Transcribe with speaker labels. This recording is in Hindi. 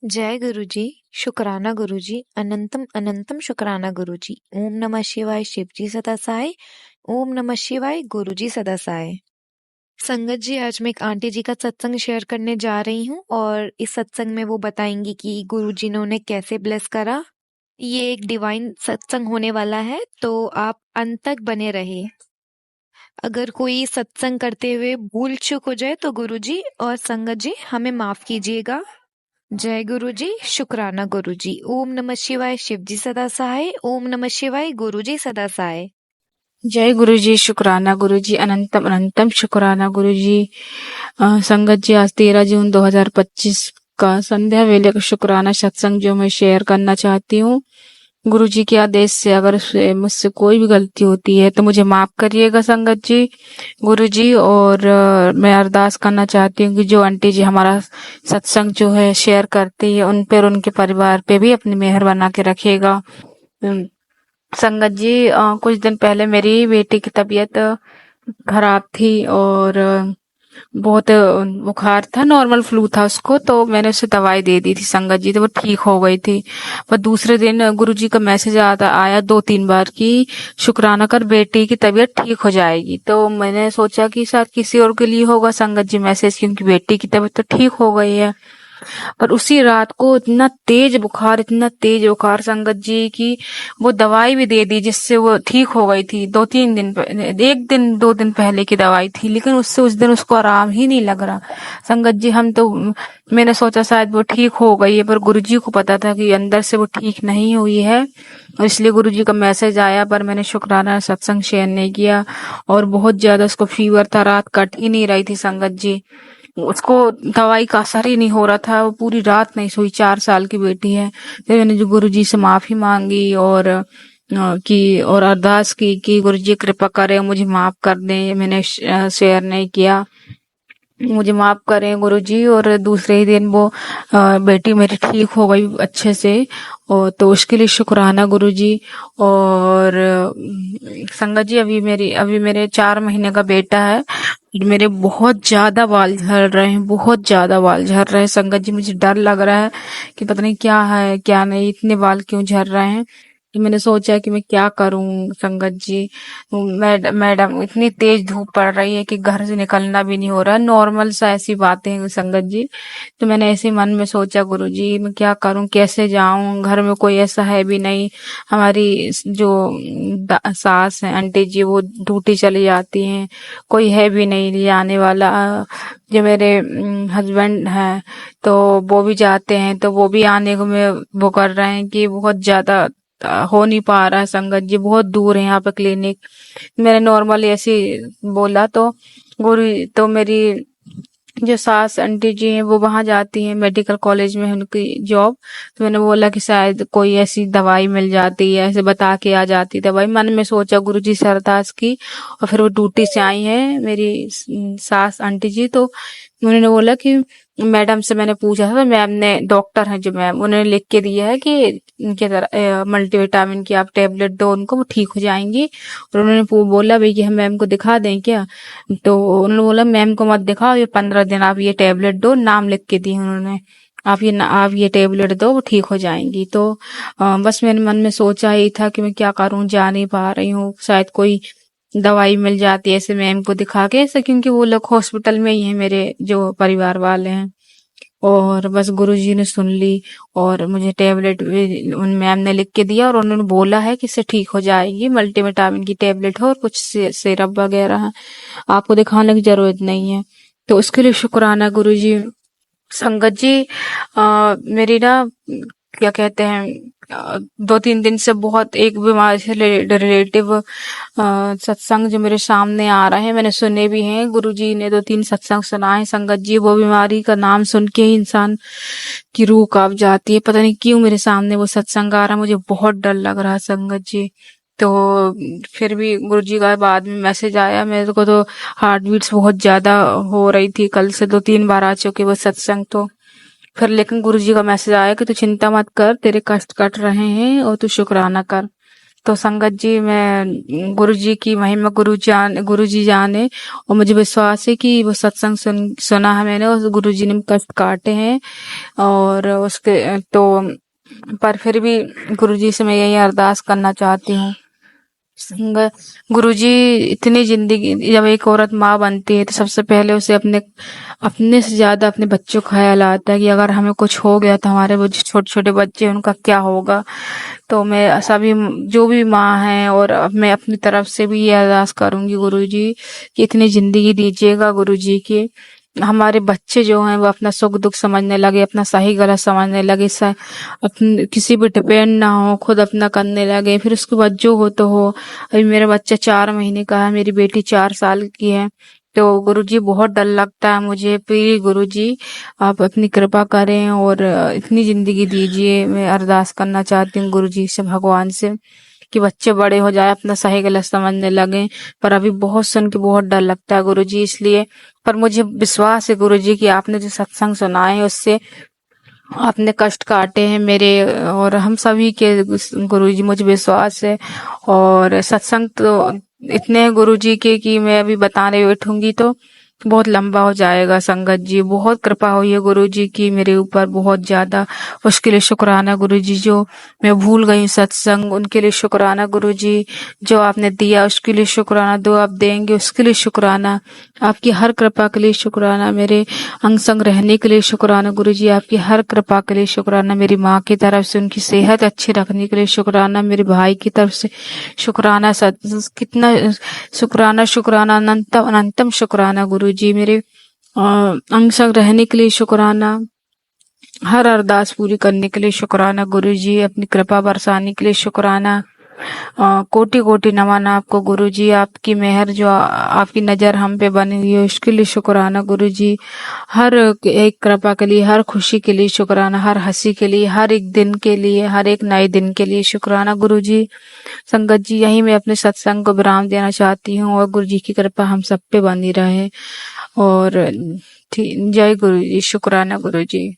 Speaker 1: जय गुरुजी, शुक्राना गुरुजी, अनंतम अनंतम शुक्राना गुरुजी। ओम नमः शिवाय, शिवजी सदा सहाय। ओम नमः शिवाय, गुरुजी सदा सहाय। संगत जी, आज मैं एक आंटी जी का सत्संग शेयर करने जा रही हूँ और इस सत्संग में वो बताएंगी कि गुरुजी ने उन्हें कैसे ब्लेस करा। ये एक डिवाइन सत्संग होने वाला है, तो आप अंत तक बने रहिए। अगर कोई सत्संग करते हुए भूल चूक हो जाए तो गुरुजी और संगत जी हमें माफ कीजिएगा। जय गुरुजी, शुक्राना गुरुजी। ओम नमः शिवाय, शिवजी सदा सहाय। ओम नमः शिवाय, गुरुजी सदा सहाय।
Speaker 2: जय गुरुजी, शुक्राना गुरुजी, अनंतम अनंतम शुक्राना गुरुजी। संगत जी, आज 13 जून 2025 का संध्या वेले का शुक्राना सत्संग जो मैं शेयर करना चाहती हूँ। गुरुजी के आदेश से अगर मुझसे कोई भी गलती होती है तो मुझे माफ करिएगा संगत जी, गुरुजी। और मैं अरदास करना चाहती हूँ कि जो आंटी जी हमारा सत्संग जो है शेयर करती है उन पर, उनके परिवार पे भी अपनी मेहर बना के रखेगा। संगत जी, कुछ दिन पहले मेरी बेटी की तबीयत खराब थी और बहुत बुखार था, नॉर्मल फ्लू था उसको, तो मैंने उसे दवाई दे दी थी संगत जी, तो वो ठीक हो गई थी। पर दूसरे दिन गुरुजी का मैसेज आया 2-3 बार कि शुक्राना कर, बेटी की तबीयत ठीक हो जाएगी। तो मैंने सोचा कि शायद किसी और के लिए होगा संगत जी मैसेज, क्योंकि बेटी की तबीयत तो ठीक हो गई है। पर उसी रात को इतना तेज बुखार संगत जी की वो दवाई भी दे दी जिससे वो ठीक हो गई थी। 2 दिन पहले की दवाई थी, लेकिन उससे उस दिन उसको आराम ही नहीं लग रहा संगत जी। मैंने सोचा शायद वो ठीक हो गई है, पर गुरुजी को पता था कि अंदर से वो ठीक नहीं हुई है, और इसलिए गुरुजी का मैसेज आया, पर मैंने शुक्राना सत्संग शेयर नहीं किया। और बहुत ज्यादा उसको फीवर था, रात कट ही नहीं रही थी संगत जी, उसको दवाई का असर ही नहीं हो रहा था, वो पूरी रात नहीं सोई। 4 साल की बेटी है। फिर मैंने जो गुरुजी से माफी मांगी और और अरदास की कि गुरुजी कृपा करें, मुझे माफ कर दें, मैंने शेयर नहीं किया, मुझे माफ करें गुरुजी। और दूसरे ही दिन वो बेटी मेरी ठीक हो गई अच्छे से, और तो उसके लिए शुक्राना गुरुजी। और संगत जी, अभी मेरे 4 महीने का बेटा है, मेरे बहुत ज्यादा बाल झड़ रहे हैं, बहुत ज्यादा बाल झड़ रहे हैं संगत जी। मुझे डर लग रहा है कि पता नहीं क्या है क्या नहीं, इतने बाल क्यों झड़ रहे हैं। तो मैंने सोचा कि मैं क्या करूं संगत जी। मैडम, इतनी तेज धूप पड़ रही है कि घर से निकलना भी नहीं हो रहा, नॉर्मल सा ऐसी बातें हैं संगत जी। तो मैंने ऐसे मन में सोचा गुरुजी मैं क्या करूं, कैसे जाऊं, घर में कोई ऐसा है भी नहीं। हमारी जो सास है आंटी जी, वो ड्यूटी चली जाती हैं, कोई है भी नहीं ले आने वाला। जो मेरे हस्बैंड हैं तो वो भी जाते हैं, तो वो भी आने को में वो कर रहे हैं कि बहुत ज्यादा हो नहीं पा रहा है संगत जी, बहुत दूर है यहाँ पे क्लिनिक। मैंने नॉर्मली ऐसे बोला, तो गुरु तो मेरी जो सास आंटी जी हैं वो वहां जाती हैं, मेडिकल कॉलेज में है उनकी जॉब। तो मैंने बोला कि शायद कोई ऐसी दवाई मिल जाती है, ऐसे बता के आ जाती दवाई। मन में सोचा गुरुजी से अरदास की, और फिर वो ड्यूटी से आई हैं मेरी सास आंटी जी। तो उन्होंने बोला कि मैडम से मैंने पूछा था, मैम ने, डॉक्टर हैं जो मैम, उन्होंने लिख के दिया है कि इनके तरह मल्टीविटामिन की आप टेबलेट दो उनको, वो ठीक हो जाएंगी। और उन्होंने बोला भाई कि हम मैम को दिखा दें क्या। तो उन्होंने बोला मैम को मत दिखाओ, ये 15 दिन आप ये टेबलेट दो, नाम लिख के दिए उन्होंने, आप ये टेबलेट दो, वो ठीक हो जाएंगी। तो बस मेरे मन में सोचा ही था कि मैं क्या करूं, जा नहीं पा रही हूँ, शायद कोई दवाई मिल जाती है ऐसे मैम को दिखा के ऐसे, क्योंकि वो लोग हॉस्पिटल में ही है मेरे जो परिवार वाले हैं। और बस गुरुजी ने सुन ली, और मुझे टेबलेट उन मैम ने लिख के दिया, और उन्होंने बोला है कि इससे ठीक हो जाएगी, मल्टीविटामिन की टेबलेट है और कुछ सिरप वगैरह है, आपको दिखाने की जरूरत नहीं है। तो उसके लिए शुक्राना गुरुजी। संगत जी, मेरी ना, क्या कहते हैं, 2-3 दिन से बहुत एक बीमारी से रिलेटिव सत्संग जो मेरे सामने आ रहे हैं, मैंने सुने भी हैं, गुरुजी ने 2-3 सत्संग सुनाए संगत जी। वो बीमारी का नाम सुन के ही इंसान की रूह कांप जाती है, पता नहीं क्यों मेरे सामने वो सत्संग आ रहा है, मुझे बहुत डर लग रहा है संगत जी। तो फिर भी गुरुजी का बाद में मैसेज आया मेरे को, तो हार्ट बीट्स बहुत ज्यादा हो रही थी, कल से 2-3 बार आ चुके वो सत्संग। तो फिर लेकिन गुरुजी का मैसेज आया कि तू चिंता मत कर, तेरे कष्ट कट रहे हैं और तू शुक्राना कर। तो संगत जी, मैं गुरु जी की महिमा गुरु जी जाने, और मुझे विश्वास है कि वो सत्संग सुना है मैंने, उस गुरु जी ने कष्ट काटे हैं, और उसके तो पर फिर भी गुरु जी से मैं यही अरदास करना चाहती हूँ। गुरुजी, इतनी जिंदगी, जब एक औरत माँ बनती है तो सबसे पहले उसे अपने से ज्यादा अपने बच्चों का ख्याल आता है कि अगर हमें कुछ हो गया तो हमारे वो जो छोटे छोटे बच्चे हैं उनका क्या होगा। तो मैं सभी जो भी माँ हैं, और अब मैं अपनी तरफ से भी ये अरदास करूंगी गुरुजी कि इतनी जिंदगी दीजिएगा गुरुजी की हमारे बच्चे जो हैं वो अपना सुख दुख समझने लगे, अपना सही गलत समझने लगे, अपने किसी पे डिपेंड ना हो, खुद अपना करने लगे। फिर उसके बाद जो हो तो हो। अभी मेरा बच्चा 4 महीने का है, मेरी बेटी 4 साल की है। तो गुरुजी, बहुत डर लगता है मुझे। प्लीज गुरुजी, आप अपनी कृपा करें और इतनी जिंदगी दीजिए। मैं अरदास करना चाहती हूँ गुरुजी से, भगवान से, कि बच्चे बड़े हो जाए, अपना सही गलत समझने लगे। पर अभी बहुत सुन के बहुत डर लगता है गुरुजी, इसलिए। पर मुझे विश्वास है गुरुजी कि आपने जो सत्संग सुना है उससे आपने कष्ट काटे हैं मेरे और हम सभी के। गुरुजी, मुझे विश्वास है। और सत्संग तो इतने हैं गुरुजी के कि मैं अभी बताने बैठूंगी तो बहुत लंबा हो जाएगा। संगत जी, बहुत कृपा हुई है गुरुजी की मेरे ऊपर, बहुत ज्यादा। उसके लिए शुक्राना गुरुजी। जो मैं भूल गई सत्संग, उनके लिए शुक्राना गुरुजी। जो आपने दिया उसके लिए शुक्राना, दो आप देंगे उसके लिए शुक्राना। आपकी हर कृपा के लिए शुक्राना। मेरे अंग संग रहने के लिए शुक्राना गुरुजी। आपकी हर कृपा के लिए शुक्राना। मेरी माँ की तरफ से उनकी सेहत अच्छी रखने के लिए शुक्राना। मेरे भाई की तरफ से शुक्राना। कितना शुक्राना, शुक्राना, अनंतम अनंतम शुक्राना गुरुजी। मेरे अंग संग रहने के लिए शुक्राना। हर अरदास पूरी करने के लिए शुक्राना गुरुजी। अपनी कृपा बरसाने के लिए शुक्राना। कोटि कोटि नमन आपको गुरुजी। आपकी मेहर, जो आपकी नजर हम पे बनी हुई है, उसके लिए शुक्राना गुरुजी। हर एक कृपा के लिए, हर खुशी के लिए शुक्राना, हर हंसी के लिए, हर एक दिन के लिए, हर एक नए दिन के लिए शुक्राना गुरुजी। संगत जी, यही मैं अपने सत्संग को विराम देना चाहती हूँ, और गुरुजी की कृपा हम सब पे बनी रहे। और जय गुरुजी, शुक्राना गुरुजी।